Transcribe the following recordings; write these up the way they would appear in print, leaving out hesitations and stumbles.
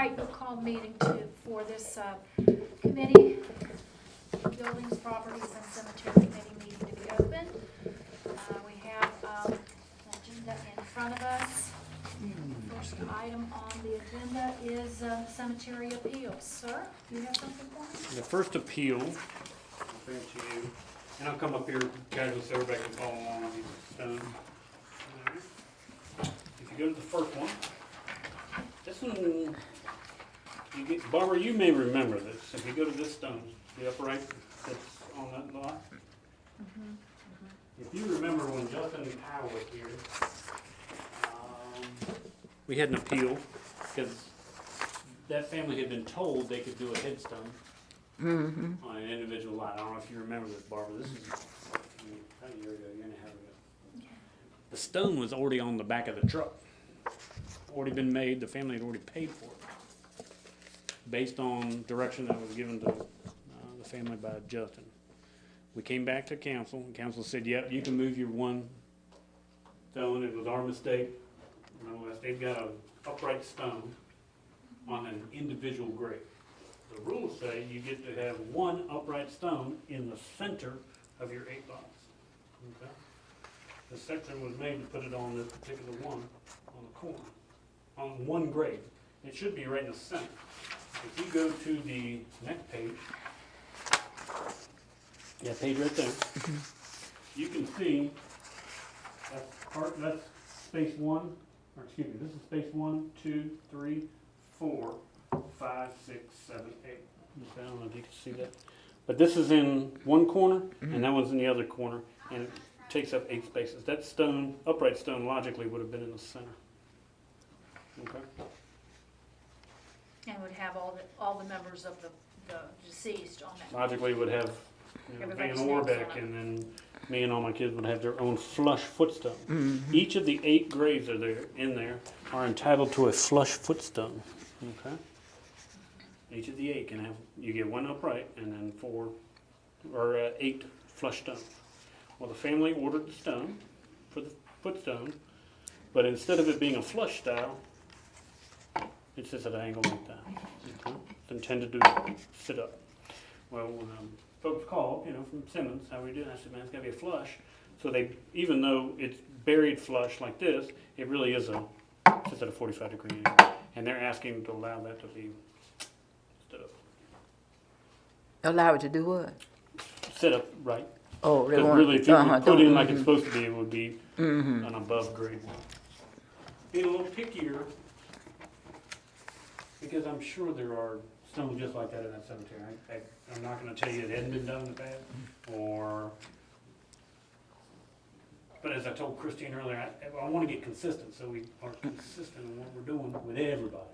right, we'll call the meeting for this committee, buildings, properties, and cemetery committee meeting to be open. We have an agenda in front of us. First item on the agenda is cemetery appeals. Sir, do you have something for me? The first appeal, I'll bring it to you, and I'll come up here casually so everybody can follow along on these. If you go to the first one, this one, you get, Barbara, you may remember this. If you go to this stone, the upright that's on that lot. If you remember when Justin and Kyle was here, we had an appeal because that family had been told they could do a headstone on an individual lot. I don't know if you remember this, Barbara. This is about a year ago, year and a half ago. The stone was already on the back of the truck. Already been made. The family had already paid for it, based on direction that was given to the family by Justin. We came back to council, and council said, "Yep, you can move your one stone. It was our mistake. Unless they've got an upright stone on an individual grave. The rules say you get to have one upright stone in the center of your 8 lots. Okay? The section was made to put it on this particular one on the corner, on one grave. It should be right in the center. If you go to the next page, that page right there, you can see that's space 1. Or excuse me, this is space 1, 2, 3, 4, 5, 6, 7, 8. I don't know if you can see that. But this is in one corner, and that one's in the other corner, and it takes up 8 spaces. That stone, upright stone, logically would have been in the center. Okay. And would have all the members of the deceased on that. Logically would have Van Orbeck, and then me and all my kids would have their own flush footstone. Each of the 8 graves are there in there are entitled to a flush footstone. Okay. Each of the 8 can have. You get 1 upright and then 4 or 8 flush stones. Well, the family ordered the stone for the footstone, but instead of it being a flush style, it sits at an angle like that. Okay. It's intended to sit up. Well, when folks called, from Simmons, how we do it, I said, man, it's got to be a flush. So they, even though it's buried flush like this, it really is sits at a 45-degree angle. And they're asking to allow that to be stood up. Allow it to do what? Sit up right. Oh, they Because want, really, if you were put in like it's supposed to be, it would be an above grade one. Being a little pickier, because I'm sure there are stones just like that in that cemetery. I'm not going to tell you it hadn't been done in the past, but as I told Christine earlier, I want to get consistent, so we are consistent in what we're doing with everybody.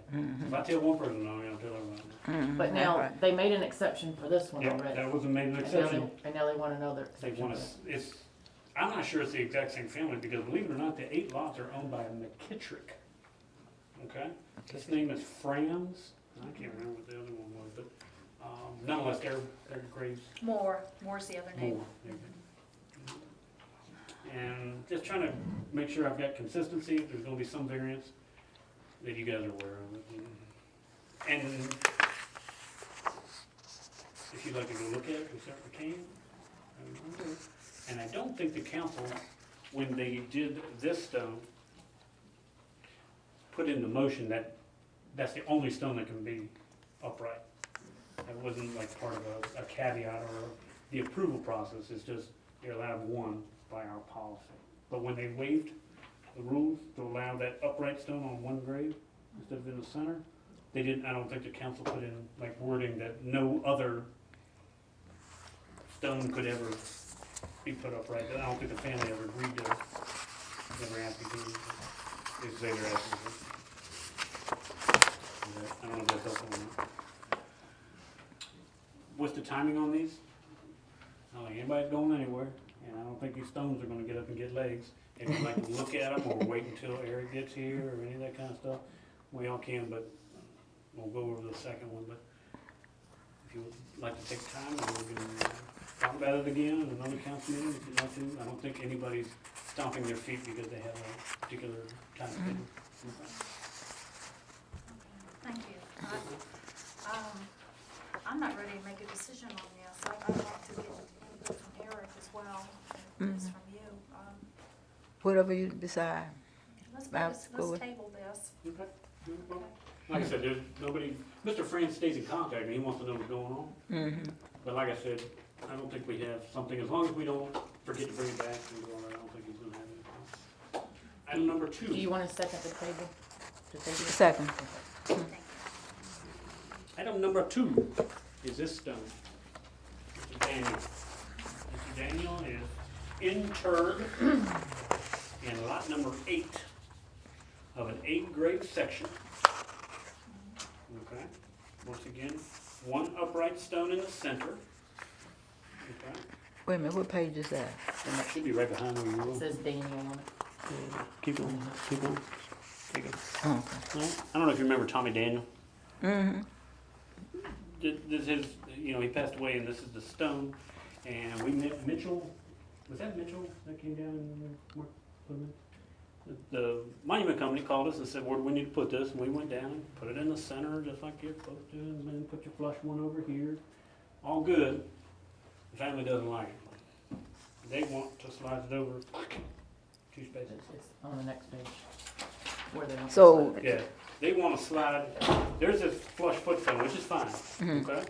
If I tell one person, I'm going to tell everybody. But now, they made an exception for this one Yeah, already. that wasn't made an exception. And now they want another They exception. want to, I'm not sure it's the exact same family, because believe it or not, the 8 lots are owned by a McKittrick. Okay? His name is Franz. I can't remember what the other one was, but nonetheless, they're graves. Moore's the other name. More. And just trying to make sure I've got consistency. There's going to be some variance that you guys are aware of. And if you'd like to go look at it, we certainly can. And I don't think the council, when they did this stone, put in the motion that that's the only stone that can be upright. That wasn't like part of a caveat or the approval process. It's just you're allowed 1 by our policy. But when they waived the rules to allow that upright stone on 1 grave instead of in the center, they didn't. I don't think the council put in like wording that no other stone could ever be put upright. I don't think the family ever agreed to it. Never asked me to. They say they're asking for it. I don't know if that's helpful or not. What's the timing on these? I don't think anybody's going anywhere, and I don't think these stones are going to get up and get legs. If you'd like to look at them or wait until Eric gets here or any of that kind of stuff, we all can, but we'll go over the second one. But if you would like to take time, we can talk about it again in another council meeting if you'd like to. I don't think anybody's stomping their feet because they have a particular time schedule. Thank you. not ready to make a decision on this. I'd like to get input from Eric as well, and this from you. Whatever you decide. I'll Let's go with- table this. Okay. Well, like I said, there's nobody, Mr. Franz stays in contact, and he wants to know what's going on. Mm-hmm. But like I said, I don't think we have something, as long as we don't forget to bring it back, and go on, I don't think he's gonna have anything. Item number Do 2. you want to second the table? To table it? Second. Thank you. Item number 2 is this stone. Mr. Daniel. Mr. Daniel is interred in lot number 8 of an 8th grade section. Okay, once again, one upright stone in the center. Okay, Wait a minute, what page is that? and that should be right behind where you It will. says Daniel on it. Keep going, keep going. Take it. Oh, Well, I don't know if you remember Tommy Daniel. mm-hmm. This is, you know, he passed away, and this is the stone. And we met Mitchell. Was that Mitchell that came down and put him in? The monument company called us and said, "Where do we need to put this?" And we went down and put it in the center, just like you're supposed to, and then put your flush one over here. All good. The family doesn't like it. They want to slide it over 2 spaces. It's on the next page. Where they want to So, slide. Yeah, they want to slide, there's this flush footstone, which is fine, okay?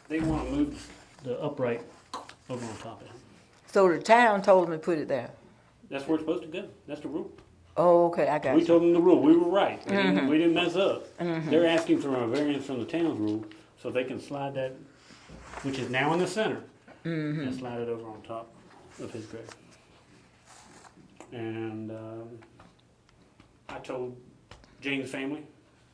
They want to move the upright over on top of it. so the town told them to put it there. That's where it's supposed to go. That's the rule. Oh, okay, I got We you. told them the rule. We were right. We didn't mess up. They're asking for a variance from the town's rule so they can slide that, which is now in the center, and slide it over on top of his grave. And I told Jane's family,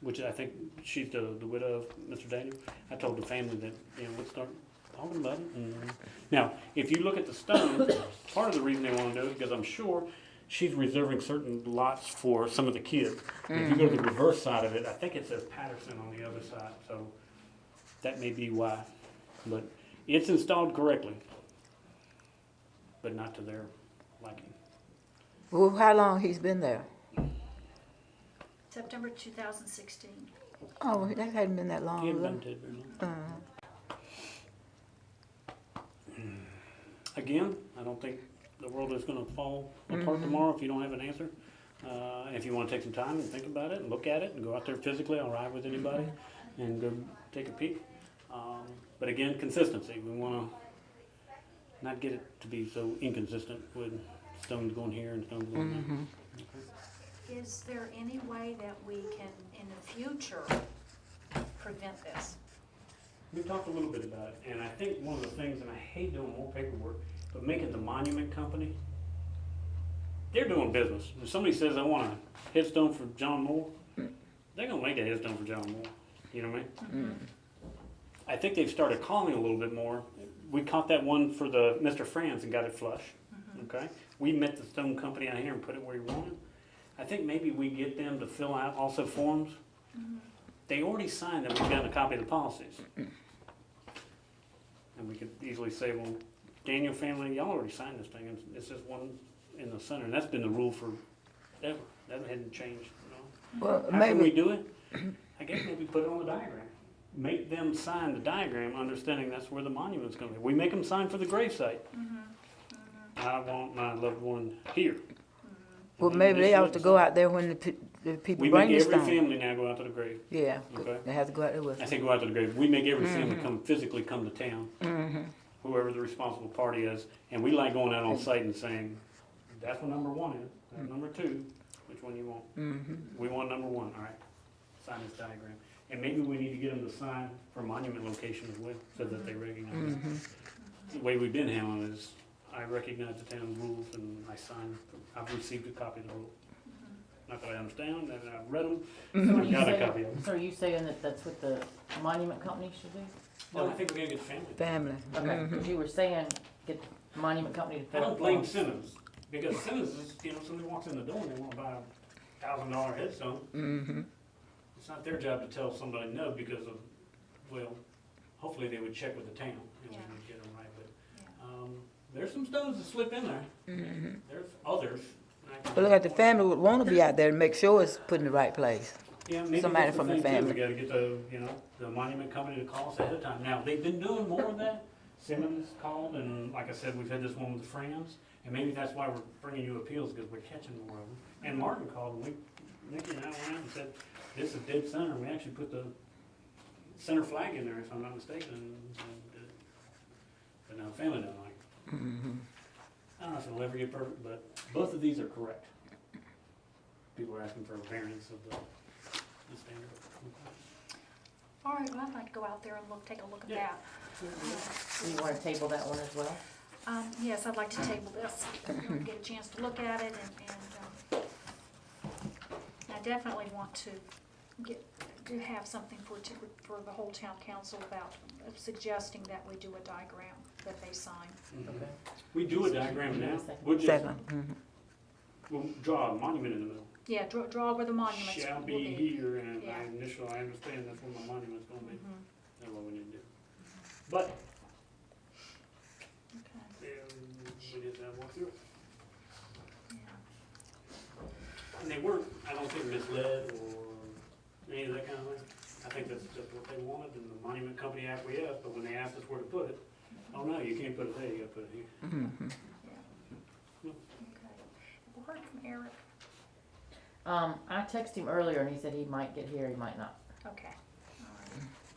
which I think she's the widow of Mr. Daniel, I told the family that, you know, let's start talking about it. And now, if you look at the stone, part of the reason they want to do it, because I'm sure she's reserving certain lots for some of the kids. And if you go to the reverse side of it, I think it says Patterson on the other side, so that may be why. But it's installed correctly, but not to their liking. Well, how long he's been there? September 2016. Oh, that hadn't been that long. He hadn't was been it? dead very long. Again, I don't think the world is gonna fall apart tomorrow if you don't have an answer. If you wanna take some time and think about it and look at it and go out there physically, I'll ride with anybody and go take a peek. But again, consistency, we wanna not get it to be so inconsistent with stones going here and stones going there. Okay. Is there any way that we can, in the future, prevent this? We talked a little bit about it, and I think one of the things, and I hate doing more paperwork, but making the monument company, they're doing business. If somebody says, "I want a headstone for John Moore," they're gonna make a headstone for John Moore. You know what I mean? I think they've started calling a little bit more. We caught that one for the Mr. Franz and got it flush. Okay? We met the stone company out here and put it where he wanted. I think maybe we get them to fill out also forms. They already signed that we've gotten a copy of the policies. And we could easily say, well, Daniel family, y'all already signed this thing, and it's just one in the center, and that's been the rule for ever. That hadn't changed, you know. Well, How can we maybe, do it? I guess maybe put it on the diagram. Make them sign the diagram, understanding that's where the monument's gonna be. We make them sign for the gravesite. I want my loved one here. well, And maybe just they let ought to them go sign. out there when the people We bring make the every stone. family now go out to the grave. Yeah, Okay. they have to go out there with I it. say go out to the grave. We make every family come, physically come to town, whoever the responsible party is, and we like going out on site and saying, that's what number 1 is, that's number 2, which one you want? We want number 1, all right, sign this diagram. And maybe we need to get them to sign for monument location as well, so that they recognize it. The way we've been handling it is, I recognize the town rules and I sign, I've received a copy of the rule. Not that I understand, that I've read them, So are I've you got a saying- copy of them. So are you saying that that's what the monument company should do? Well, I think we're gonna get family. Family. Okay, because you were saying get the monument company to I fill don't out blame forms. Simmons, because Simmons is, you know, somebody walks in the door and they wanna buy $1,000 headstone. It's not their job to tell somebody no because of, well, hopefully they would check with the town and we would get them right, but, there's some stones that slip in there. There's others. and I can- But look at the family would want to be out there to make sure it's put in the right place. Yeah, maybe somebody that's the from the thing too. family. We gotta get the, the monument company to call us ahead of time. Now, they've been doing more of that. Simmons called, and like I said, we've had this one with the Friends, and maybe that's why we're bringing you appeals, because we're catching more of them. And Martin called, and Nikki and I went out and said, this is dead center. We actually put the center flag in there, if I'm not mistaken, but now the family doesn't like it. I don't know if it'll ever get perfect, but both of these are correct. People are asking for a variance of the standard. All right, well, I'd like to go out there and take a look at Yeah. that. Do you wanna table that one as well? Yes, I'd like to table this, get a chance to look at it, and I definitely want to have something for the whole town council about suggesting that we do a diagram that they sign. Okay. We do a diagram now. We'll just, Second. we'll draw a monument in the middle. Yeah, draw where the monuments Shall will be here, and Yeah. I understand that's where my monument's gonna be. Mhm. That's what we need to do. But, Okay, we did that walk through it. yeah. And they weren't, I don't think, misled or any of that kind of thing. I think that's just what they wanted, and the monument company acquiesced, but when they asked us where to put it, oh no, you can't put it there, you gotta put it here. Okay. Have we heard from Eric? I texted him earlier and he said he might get here, he might not. Okay.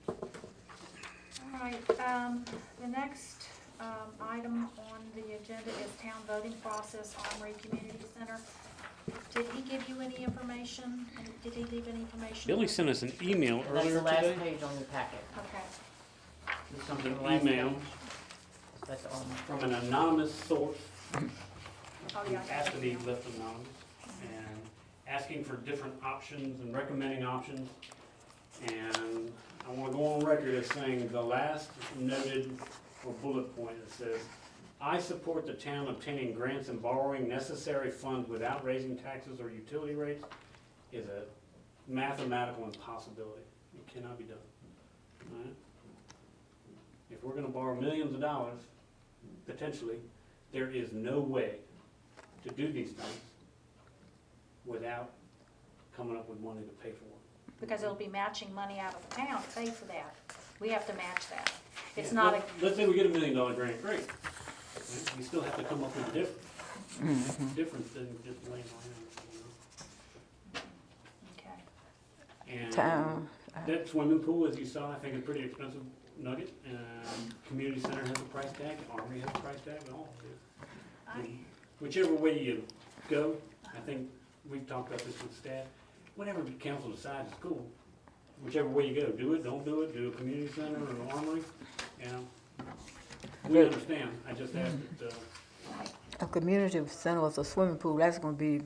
All right, the next item on the agenda is town voting process, Armory Community Center. Did he give you any information? Did he leave any information? Billy sent us an email That's earlier the last today. page on your packet. Okay. This comes An from the last email. page. That's on. From an anonymous source, Oh, yeah. asked to be left anonymous, and asking for different options and recommending options. And I want to go on record as saying the last noted or bullet point that says, I support the town obtaining grants and borrowing necessary funds without raising taxes or utility rates is a mathematical impossibility. It cannot be done. All right? If we're going to borrow millions of dollars, potentially, there is no way to do these things without coming up with money to pay for it. Because it'll be matching money out of the town to pay for that. We have to match that. It's Yeah, not a, let's say we get $1 million grant, great. Right? We still have to come up with a difference than just laying on okay. And Town. that swimming pool, as you saw, I think is a pretty expensive nugget. Community center has a price tag, Armory has a price tag, and all of it. Whichever way you go, I think we've talked about this with staff, whatever the council decides is cool. Whichever way you go, do it, don't do it, do a community center or an armory, you know. We understand, I just asked it, A community center with a swimming pool, that's gonna be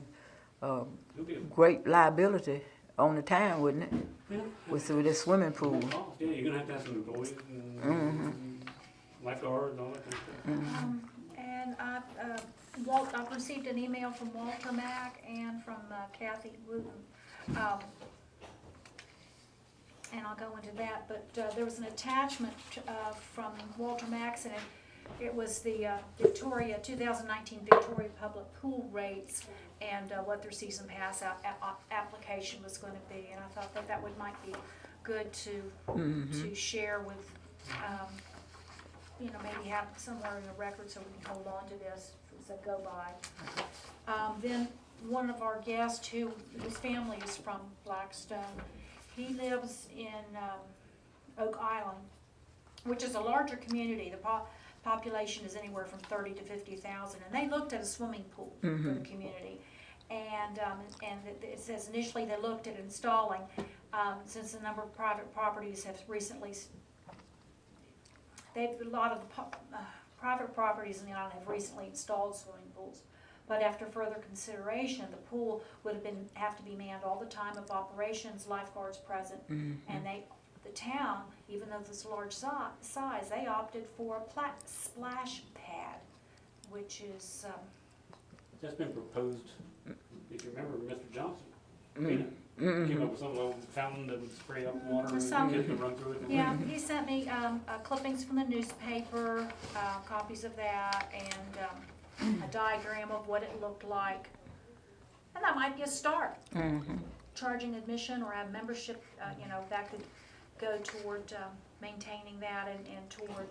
it'll be a, great liability on the town, wouldn't it? you know, With this swimming pool. cost. Yeah, you're gonna have some employees and lifeguards and all that kind of stuff. And I've received an email from Walter Mack and from Kathy Wooten. And I'll go into that, but there was an attachment from Walter Max, and it was the 2019 Victoria Public Pool rates and what their season pass application was going to be. And I thought that might be good to share with, maybe have somewhere in the record so we can hold on to this as they go by. Then one of our guests, whose family is from Blackstone, he lives in Oak Island, which is a larger community. The population is anywhere from 30 to 50,000, and they looked at a swimming pool for the community. And it says initially they looked at installing, since a number of private properties have recently, a lot of the private properties in the island have recently installed swimming pools. But after further consideration, the pool would have to be manned all the time of operations, lifeguards present, and the town, even though this large size, they opted for a splash pad, which is That's been proposed, if you remember, Mr. Johnson. Came up with some little fountain that would spray up water and kids could run through it. yeah. He sent me clippings from the newspaper, copies of that, and a diagram of what it looked like, and that might be a start. charging admission or have membership, you know, that could go toward maintaining that and toward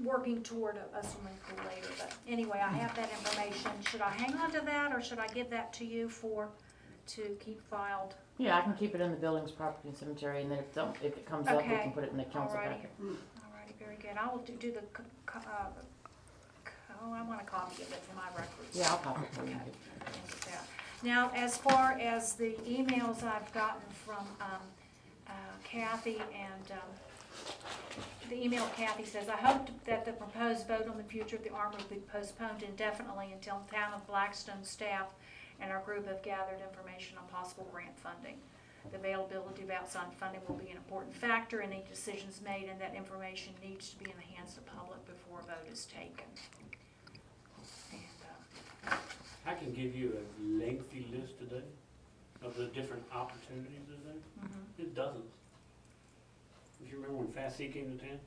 working toward a swimming pool later. But anyway, I have that information. Should I hang on to that, or should I give that to you to keep filed? Yeah, I can keep it in the buildings, property, and cemetery, and then if it comes up, we Okay. can put it in the council Alrighty. packet. Alrighty, very good. I will do the, I want a copy of it for my records. Yeah, I'll pop it for you. Okay. I'll get that. Now, as far as the emails I've gotten from Kathy and the email Kathy says, I hope that the proposed vote on the future of the Armory will be postponed indefinitely until Town of Blackstone staff and our group have gathered information on possible grant funding. The availability of outside funding will be an important factor in any decisions made, and that information needs to be in the hands of the public before a vote is taken. And, I can give you a lengthy list today of the different opportunities that are there. It dozens. If you remember when Fast C came to town,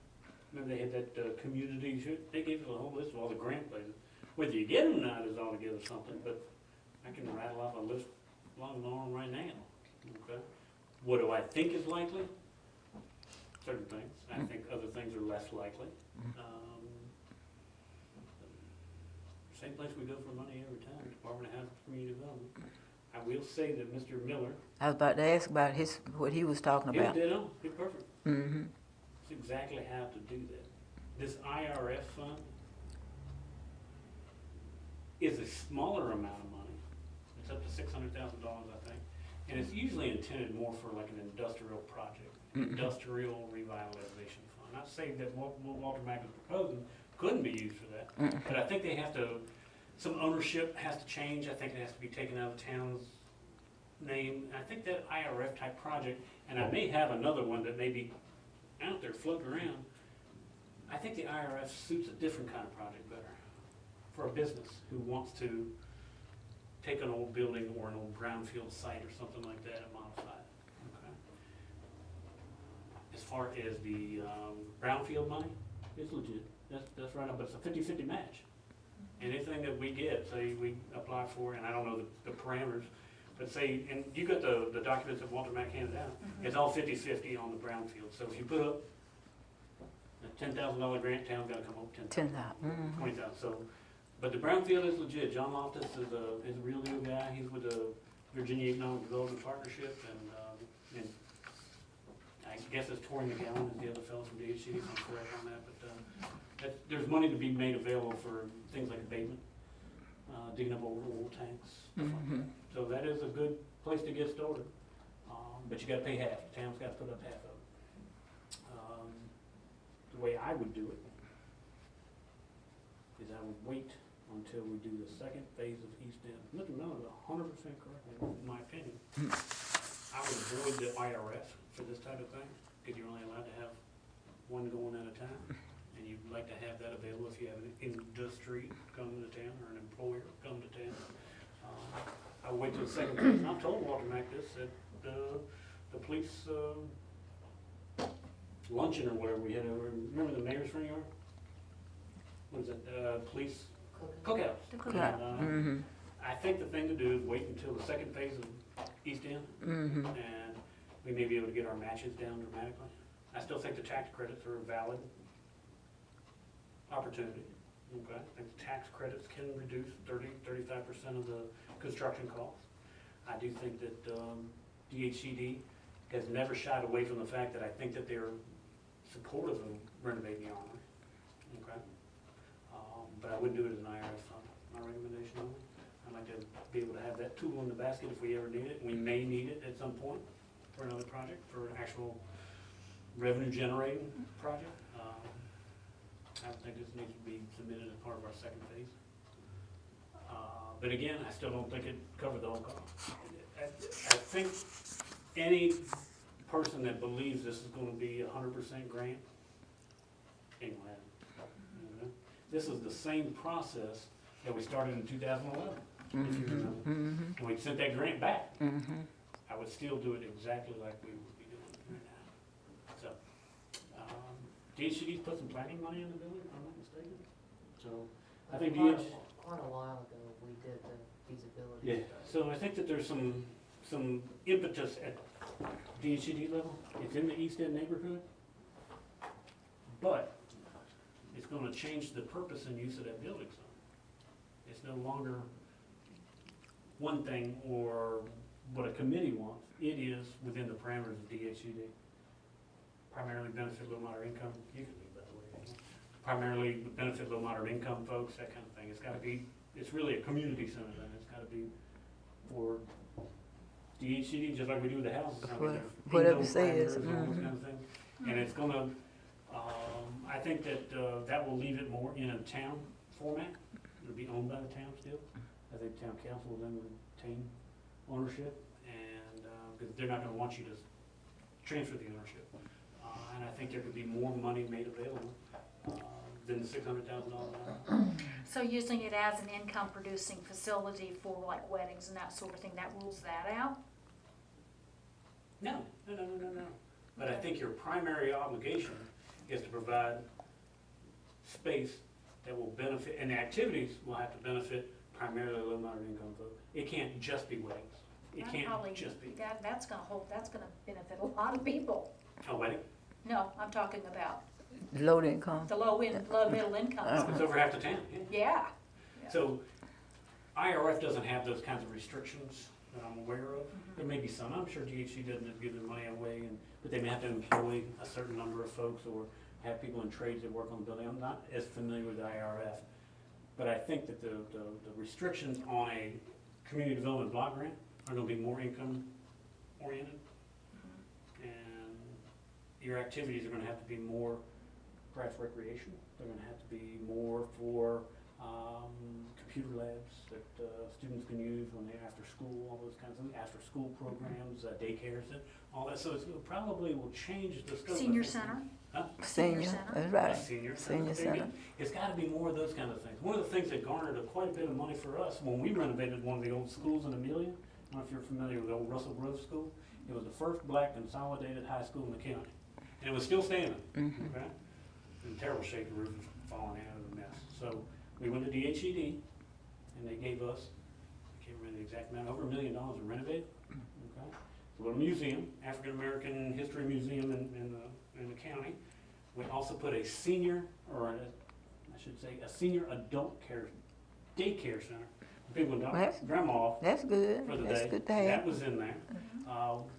remember they had that community shoot? They gave us a whole list of all the grant places. Whether you get them or not is altogether something, but I can rattle off a list along the arm right now. Okay. What do I think is likely? Certain things. I think other things are less likely. Same place we go for money every time, Department of Housing and Community Development. I will say that Mr. Miller, I was about to ask about what he was talking he about. did on, he's perfect. Mm-hmm. It's exactly how to do that. This IRF fund is a smaller amount of money. It's up to $600,000, I think. And it's usually intended more for like an industrial project, industrial revitalization fund. Not saying that what Walter Mack is proposing couldn't be used for that, but I think they have to, some ownership has to change. I think it has to be taken out of the town's name. I think that IRF type project, and I may have another one that may be out there floating around. I think the IRF suits a different kind of project better for a business who wants to take an old building or an old brownfield site or something like that and modify it. Okay. As far as the brownfield money, it's legit. That's right up, but it's a 50-50 match. Anything that we get, say we apply for, and I don't know the parameters, but say, and you got the documents that Walter Mack handed out, it's all 50-50 on the brownfield. So if you put up a $10,000 grant, town's gotta come up 10,000. 10,000. 20,000. So, but the brownfield is legit. John Loftus is a real deal guy. He's with the Virginia Economic Development Partnership, and I guess it's Tori McGowan is the other fellow from DHC, if I'm correct on that. But there's money to be made available for things like abatement, digging up old oil tanks, stuff like that. So that is a good place to get started. But you gotta pay half. The town's gotta put up half of it. The way I would do it is I would wait until we do the second phase of East End. Mr. Miller is 100% correct in my opinion. I would avoid the IRS for this type of thing, because you're only allowed to have one going at a time. And you'd like to have that available if you have an industry come to town or an employer come to town. I'll wait till the second phase. And I've told Walter Mack this, that the police luncheon or whatever we had over, remember the mayor's front yard? What is it, police cookouts? The cookout. And, I think the thing to do is wait until the second phase of East End, and we may be able to get our matches down dramatically. I still think the tax credits are a valid opportunity. Okay, I think the tax credits can reduce 35% of the construction costs. I do think that DHCD has never shied away from the fact that I think that they're supportive of renovating the Armory. Okay, but I wouldn't do it as an IRS fund. My recommendation only. I'd like to be able to have that tool in the basket if we ever need it. We may need it at some point for another project, for an actual revenue generating project. I think this needs to be submitted as part of our second phase. But again, I still don't think it covered the whole cost. I think any person that believes this is gonna be 100% grant ain't gonna have it. You know? This is the same process that we started in 2011, if you remember. When we sent that grant back, I would still do it exactly like we would be doing it right now. So, DHCD's put some planning money in the building, if I'm not mistaken. So, I think Quite a while ago, we did the feasibility Yeah, study. so I think that there's some impetus at DHCD level. It's in the East End neighborhood, but it's gonna change the purpose and use of that building some. It's no longer one thing or what a committee wants. It is within the parameters of DHCD. Primarily benefit low moderate income, you can leave that away. Primarily benefit low moderate income folks, that kind of thing. It's gotta be, it's really a community center thing. It's gotta be for DHCD, just like we do with the houses. I mean, there's Whatever income says, parameters and all those kind of things. And it's gonna, I think that, that will leave it more in a town format. It'll be owned by the town still. I think town council will then retain ownership, and, because they're not gonna want you to transfer the ownership. And I think there could be more money made available, than the $600,000. So using it as an income producing facility for like weddings and that sort of thing, that rules that out? No. But I think your primary obligation is to provide space that will benefit, and the activities will have to benefit primarily low moderate income folks. It can't just be weddings. It That can't probably- just be that's gonna benefit a lot of people. a wedding. No, I'm talking about Low income. the low middle incomes. It's over half the town, yeah. Yeah. So IRF doesn't have those kinds of restrictions that I'm aware of. Mm-hmm. There may be some, I'm sure DHC doesn't give their money away, but they may have to employ a certain number of folks or have people in trades that work on the building. I'm not as familiar with IRF, but I think that the restrictions on a community development block grant are gonna be more income oriented. And your activities are gonna have to be more perhaps recreation. They're gonna have to be more for computer labs that students can use when they're after school, all those kinds of things, after school programs, daycares, and all that. So it probably will change the scope. Senior of it. center? Huh? Senior, center. that's A right. senior Senior center. center. It's gotta be more of those kind of things. One of the things that garnered quite a bit of money for us, when we renovated one of the old schools in Amelia, I don't know if you're familiar with the old Russell Grove School, it was the first black consolidated high school in the county. And it was still standing, okay? In terrible shape, the roof was falling out of the mess. So we went to DHED, and they gave us, I can't remember the exact amount, over $1 million to renovate, okay? A little museum, African American History Museum in the county. We also put a senior, or I should say, a senior adult care, daycare center. People would drop That's- grandma off That's good. for the That's day. good to have. That was in there.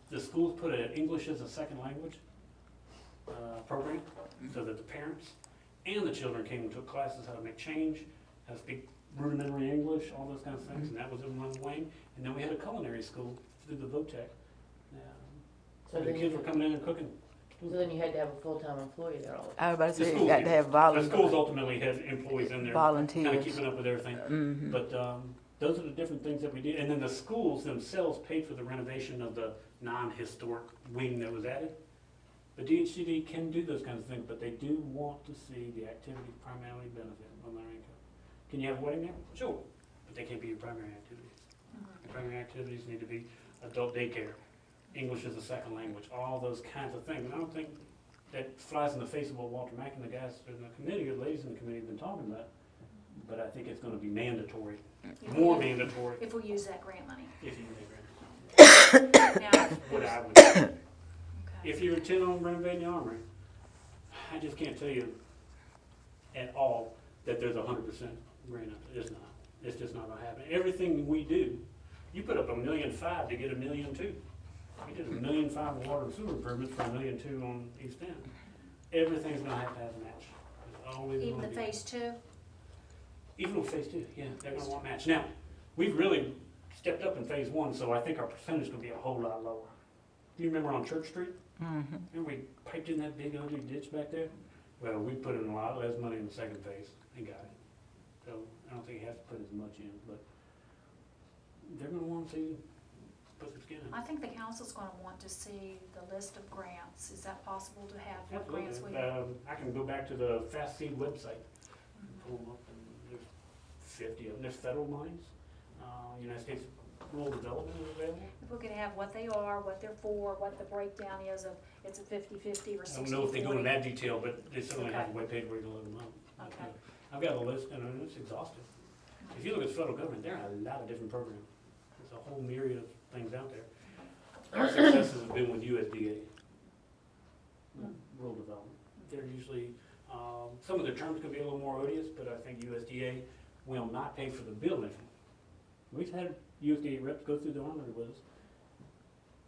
The schools put an English as a second language program, so that the parents and the children came and took classes how to make change, how to speak rudimentary English, all those kinds of things, and that was in one wing. And then we had a culinary school through the VOTEC. So The then kids you, were coming in and cooking. so then you had to have a full-time employee there all the time. I was about to The say, you schools got did. to have The schools volunteers. ultimately had employees in there, kind of Volunteers. keeping up with everything. But those are the different things that we did. And then the schools themselves paid for the renovation of the non-historic wing that was added. But DHCD can do those kinds of things, but they do want to see the activities primarily benefit on their income. Can you have a wedding there? Sure, but they can't be your primary activities. Your primary activities need to be adult daycare, English as a second language, all those kinds of things. And I don't think that flies in the face of what Walter Mack and the guys in the committee, or the ladies in the committee have been talking about. But I think it's gonna be mandatory, more mandatory, If we use that grant money. if you take grant. Now, What I would do. okay. If you intend on renovating the armory, I just can't tell you at all that there's 100% grant up there. It's not. It's just not gonna happen. Everything we do, you put up $1.5 million to get $1.2 million. We did $1.5 million water and sewer improvements for $1.2 million on East End. Everything's gonna have a match. It's always Even gonna the be. phase two? Even on phase 2, yeah, they're gonna want match. Now, we've really stepped up in phase 1, so I think our percentage is gonna be a whole lot lower. Do you remember on Church Street? Remember we piped in that big ugly ditch back there? Well, we put in a lot less money in the second phase and got it. So I don't think you have to put as much in, but they're gonna want to put some skin in it. I think the council's gonna want to see the list of grants. Is that possible to have what grants we Absolutely. have? I can go back to the Fast Seed website, and pull them up, and there's 50 of them. There's federal monies, United States Rural Development is available. If we could have what they are, what they're for, what the breakdown is of, it's a 50-50 or 60-40. I don't know if they go into that detail, but they certainly have a Okay. webpage where you can look them up. Okay. I've got a list, and it's exhaustive. if you look at the federal government, there are a lot of different programs. There's a whole myriad of things out there. Our successes have been with USDA, rural development. They're usually, some of their terms can be a little more odious, but I think USDA will not pay for the building. We've had USDA reps go through the armory with us.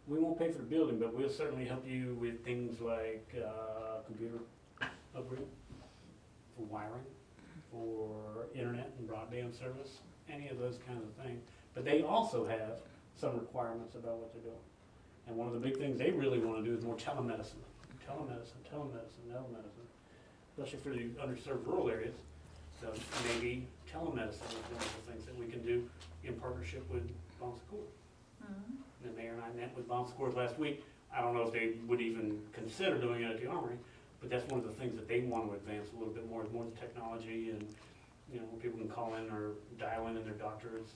We won't pay for the building, but we'll certainly help you with things like computer upgrade, for wiring, for internet and broadband service, any of those kinds of things. But they also have some requirements about what they're doing. And one of the big things they really want to do is more telemedicine, especially for the underserved rural areas. So maybe telemedicine is one of the things that we can do in partnership with Bon Secours. The mayor and I met with Bon Secours last week. I don't know if they would even consider doing it at the Armory, but that's one of the things that they want to advance a little bit more, more the technology, and you know, people can call in or dial in their doctors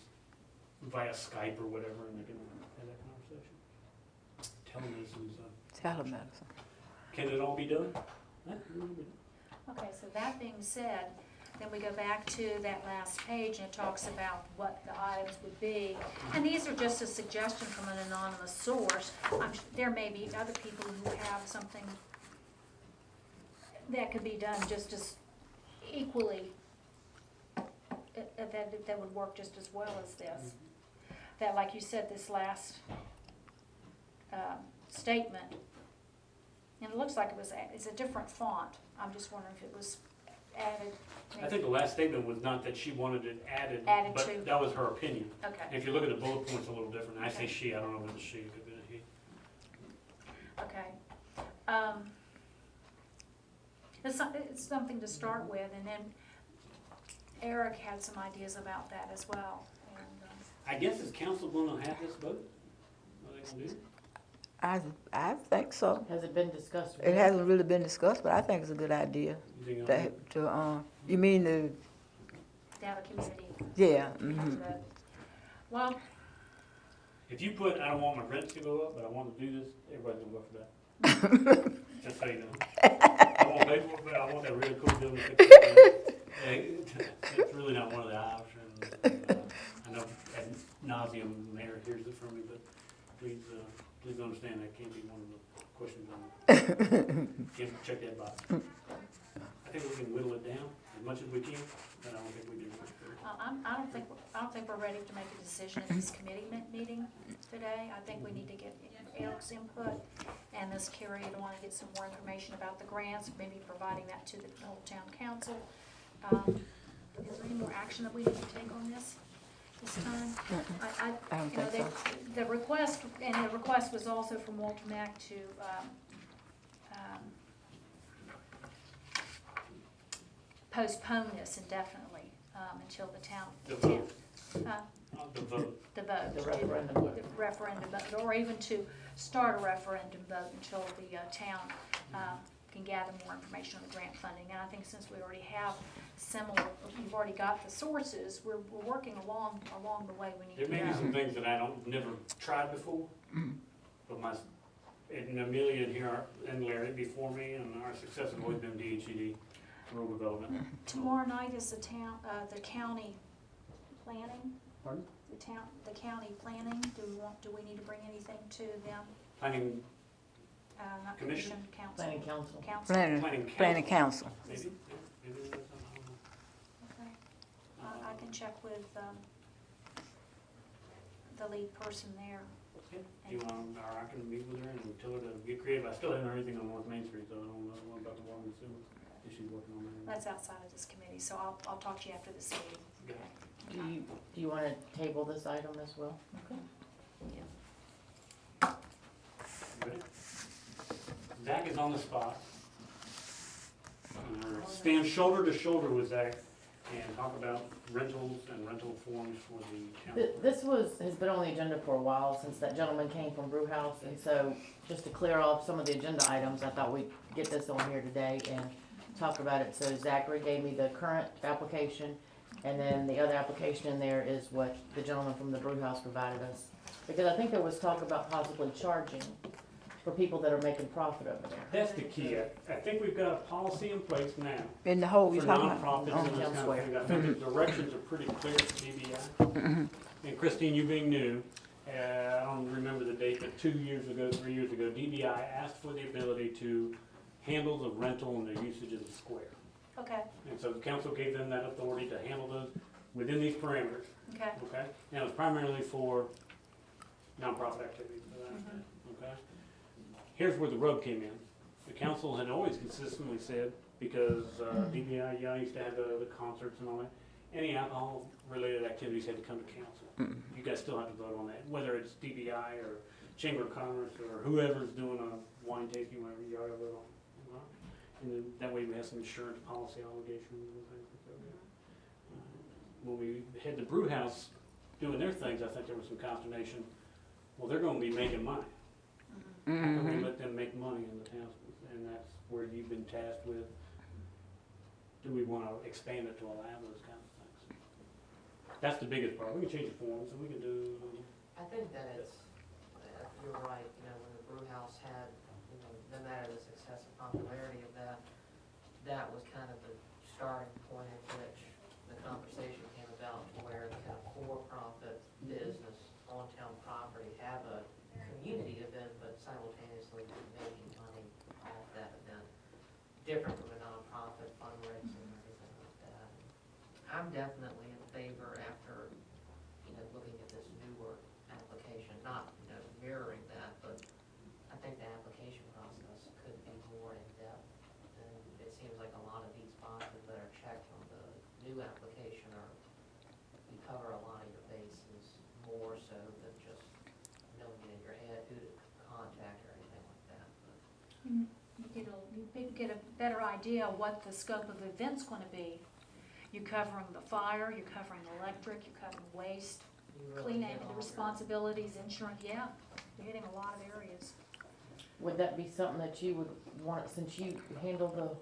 via Skype or whatever, and they can have that conversation. Telemedicine is Telemedicine. can it all be done? Okay, so that being said, then we go back to that last page and it talks about what the items would be. And these are just a suggestion from an anonymous source. There may be other people who have something that could be done just as equally, that would work just as well as this. That, like you said, this last statement, and it looks like it's a different font. I'm just wondering if it was added. I think the last statement was not that she wanted it added, Added but to. that was her opinion. Okay. If you look at the bullet points, a little different. I say Okay. she, I don't know if it's she, it could be a he. Okay. It's something to start with, and then Eric had some ideas about that as well. And, I guess is council going to have this vote? What are they going to do? I think so. Has it been discussed? It hasn't really been discussed, but I think it's a good idea. You think it'll be- You mean the, to have a community. yeah, mm-hmm. vote. Well, If you put, I don't want my rent to go up, but I want to do this, everybody's going to vote for that. Just so you know. I won't pay for it, but I want that really cool building. It's really not one of the options. I know ad nauseum, the mayor hears it from me, but please understand that can't be one of the questions on it. Can't check that box. I think we can whittle it down as much as we can, but I don't think we do much. I don't think we're ready to make a decision at this committee meeting today. I think we need to get Eric's input, and this Carrie would want to get some more information about the grants, maybe providing that to the whole town council. Is there any more action that we need to take on this time? I don't think so. The request, and the request was also from Walter Mack to postpone this indefinitely until the town. The vote. Huh? The vote. The vote. The referendum vote. The referendum vote, or even to start a referendum vote until the town can gather more information on the grant funding. And I think since we already have similar, you've already got the sources, we're working along the way we need There to may be go. some things that I never tried before, but and Amelia and here and Larry before me, and our success has always been DHED, rural development. Tomorrow night is the county planning. Pardon? The county planning. Do we need to bring anything to them? Planning, Not Commission? commission, council. Planning council. Council. Planning council. maybe, yeah, maybe there's something, I don't know. Okay. I can check with the lead person there. Yeah, do you want, or I can meet with her and tell her to get creative. I still haven't heard anything on North Main Street, so I don't know about the water and sewer, if she's working on that. That's outside of this committee, so I'll talk to you after this meeting. Okay. Do you want to table this item as well? Okay. Ready? Zach is on the spot. Stand shoulder to shoulder with Zach and talk about rentals and rental forms for the town. This has been on the agenda for a while since that gentleman came from Brew House, and so just to clear off some of the agenda items, I thought we'd get this on here today and talk about it. So Zachary gave me the current application, and then the other application in there is what the gentleman from the Brew House provided us. Because I think there was talk about possibly charging for people that are making profit over there. That's the key. I think we've got a policy in place now In the whole, for you talking about? nonprofits and this kind of thing. I think the directions are pretty clear for DBI. And Christine, you being new, I don't remember the date, but 2 years ago, 3 years ago, DBI asked for the ability to handle the rental and the usage of the square. Okay, And so the council gave them that authority to handle those within these parameters, okay. okay? And it was primarily for nonprofit activities, as I understand, okay? Here's where the rub came in. The council had always consistently said, because DBI, used to have the concerts and all that, any alcohol-related activities had to come to council. You guys still have to vote on that, whether it's DBI or Chamber of Commerce or whoever's doing a wine tasting, whatever, you gotta vote on. And then that way we have some insurance policy obligations and things like that. When we had the brew house doing their things, I think there was some consternation. Well, they're gonna be making money. How can we let them make money in the town? And that's where you've been tasked with, do we wanna expand it to allow those kinds of things? That's the biggest part. We can change the forms and we can do. I think that it's, you're right, when the brew house had, no matter the success and popularity of that, that was kind of the starting point at which the conversation came about, where the kind of for-profit business on town property have a community event, but simultaneously making money off that event, different from a nonprofit fundraising and everything like that. I'm definitely in favor after, looking at this newer application, not, mirroring that, but I think the application process could be more in-depth. And it seems like a lot of these boxes that are checked on the new application you cover a lot of your bases more so than just knowing in your head who to contact or anything like that. You get a better idea what the scope of the event's gonna be. You're covering the fire, you're covering electric, you're covering waste, You really cleaning, get the all responsibilities, insurance, yeah. You're hitting a lot of areas. Would that be something that you would want, since you handle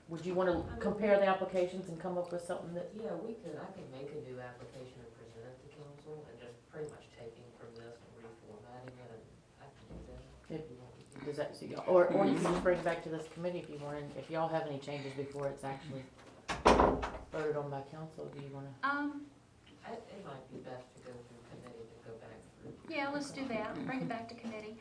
would you wanna compare the applications and come up with something that? Yeah, I can make a new application and present it to council and just pretty much taking from this and reformatting it, and I can do that. If does that suit y'all? Or you can just bring it back to this committee if you want, and if y'all have any changes before it's actually voted on by council, do you wanna? It might be best to go through committee to go back through. Yeah, let's do that, bring it back to committee.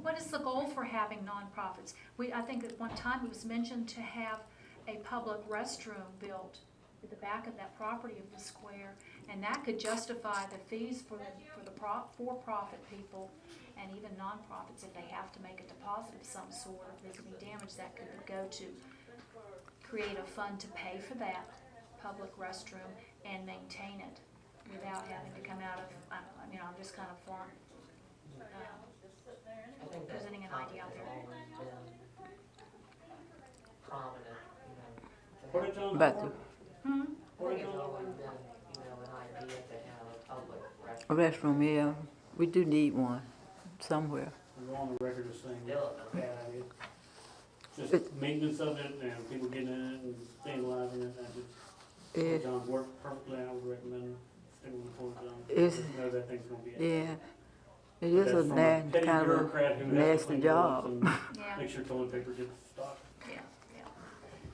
What is the goal for having nonprofits? I think at one time it was mentioned to have a public restroom built at the back of that property of the square, and that could justify the fees for the for-profit people and even nonprofits if they have to make a deposit of some sort, if there's any damage, that could go to create a fund to pay for that public restroom and maintain it without having to come out of, I'm just kind of I think that presenting an idea out there. always been prominent, Put it on. About I think it's always been, an idea to have a public the restroom. restroom, yeah. We do need one somewhere. We're on the record of saying Still, bad idea. Just maintenance of it and people getting in it and staying alive in it. It, John's worked perfectly. I would recommend sticking with Fort John. It's- Just know that thing's gonna be. yeah. It is a That's from a petty kind of bureaucrat a who has to nasty clean job. toilets and Yeah, make sure toilet paper gets stocked. yeah.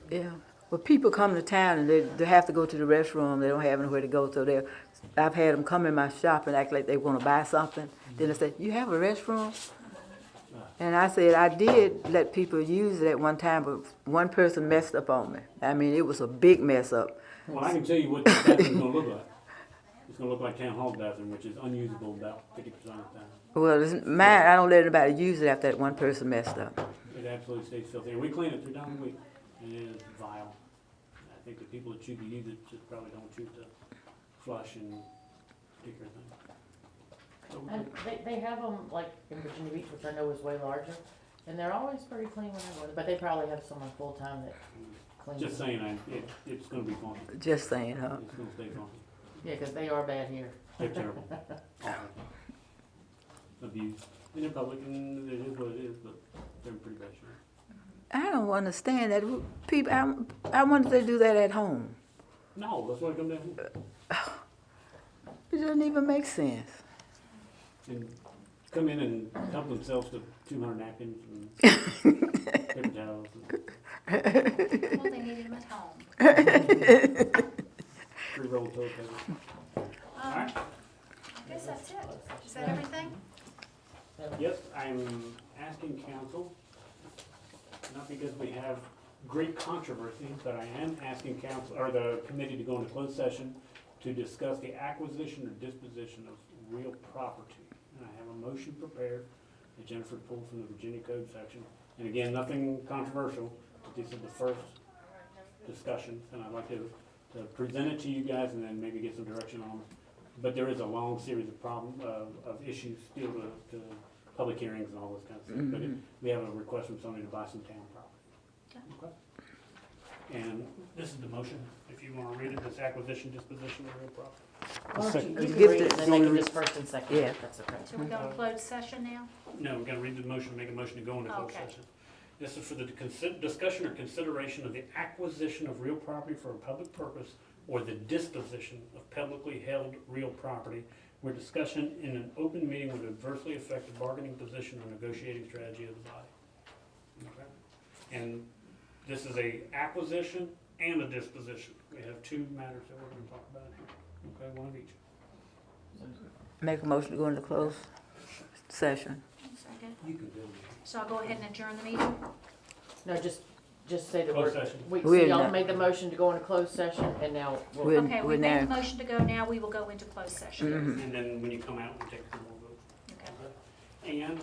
Yeah. Well, people come to town and they have to go to the restroom. They don't have anywhere to go, so I've had them come in my shop and act like they want to buy something. Then they say, "You have a restroom?" And I said, I did let people use it at one time, but one person messed up on me. I mean, it was a big mess up. Well, I can tell you what the bathroom's gonna look like. It's gonna look like town hall bathroom, which is unusable about 50% of the time. Well, it's mine. I don't let anybody use it after that one person messed up. It absolutely stays filthy. And we clean it 3 times a week. And it is vile. I think the people that choose to use it just probably don't choose to flush and stick their thing. So we And they have them like in Virginia Beach, which I know is way larger, and they're always pretty clean when I go there, but they probably have someone full-time that cleans just them. saying, it's gonna be funky. Just saying, huh? It's gonna stay funky. Yeah, 'cause they are bad here. They're terrible. Awful. Abused. And they're public and it is what it is, but they're in pretty bad shape. I don't understand that. People, I wonder if they do that at home. No, that's why I come down here. It doesn't even make sense. And come in and help themselves to 200 napkins and paper towels. Well, they needed them at home. 3 roll toilet paper. I guess that's it. Is that everything? Yes, I'm asking council, not because we have great controversy, but I am asking council, or the committee to go into closed session to discuss the acquisition or disposition of real property. And I have a motion prepared that Jennifer pulled from the Virginia Code section. And again, nothing controversial, but these are the first discussions, and I'd like to present it to you guys and then maybe get some direction on it. But there is a long series of of issues still to public hearings and all this kind of stuff. But we have a request from somebody to buy some town property. Okay. And this is the motion, if you want to read it, this acquisition, disposition of real property. Why don't you Give can read the- it and then they can just first and second, Yeah. if that's okay. So we're going to close session now? No, we're gonna read the motion, make a motion to go into closed Okay. session. This is for the discussion or consideration of the acquisition of real property for a public purpose or the disposition of publicly held real property where discussion in an open meeting would adversely affect the bargaining position or negotiating strategy of the body. Okay? And this is a acquisition and a disposition. We have 2 matters that we're gonna talk about here. Okay, one of each. Make a motion to go into closed session. Second. You can do it. So I'll go ahead and adjourn the meeting? No, just say the Closed word. session. So We're y'all not- made the motion to go into closed session, and now we'll. We're- Okay, we we're made the now- motion to go now, we will go into closed session. Mhm. And then when you come out, we take some more votes. Okay. And